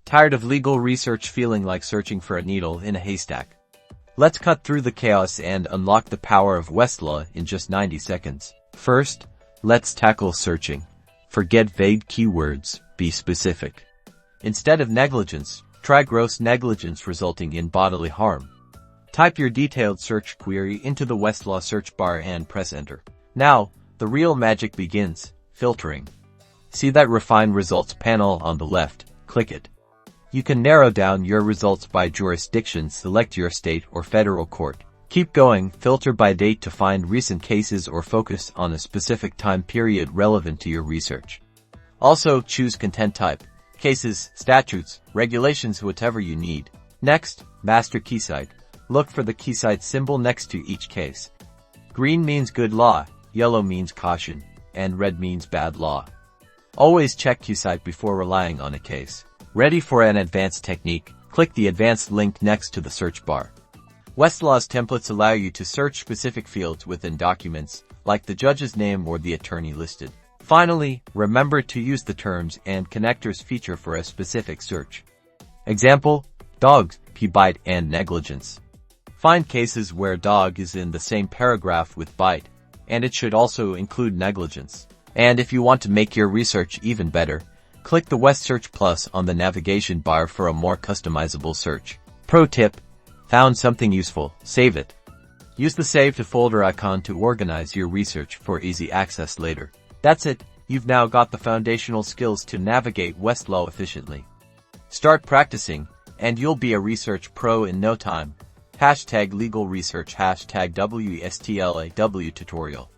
Tired of legal research feeling like searching for a needle in a haystack? Let's cut through the chaos and unlock the power of Westlaw in just 90 seconds. First, let's tackle searching. Forget vague keywords, be specific. Instead of negligence, try gross negligence resulting in bodily harm. Type your detailed search query into the Westlaw search bar and press enter. Now, the real magic begins, filtering. See that refined results panel on the left? Click it. You can narrow down your results by jurisdiction, select your state or federal court. Keep going, filter by date to find recent cases or focus on a specific time period relevant to your research. Also, choose content type, cases, statutes, regulations, whatever you need. Next, master KeyCite. Look for the KeyCite symbol next to each case. Green means good law, yellow means caution, and red means bad law. Always check KeyCite before relying on a case. Ready for an advanced technique? Click the advanced link next to the search bar. Westlaw's templates allow you to search specific fields within documents, like the judge's name or the attorney listed. Finally, remember to use the terms and connectors feature for a specific search. Example, dogs, bite, and negligence. Find cases where dog is in the same paragraph with bite, and it should also include negligence. And if you want to make your research even better, click the WestSearch Plus on the navigation bar for a more customizable search. Pro tip: found something useful, save it. Use the Save to Folder icon to organize your research for easy access later. That's it, you've now got the foundational skills to navigate Westlaw efficiently. Start practicing, and you'll be a research pro in no time. #legal research #WSTLAW tutorial.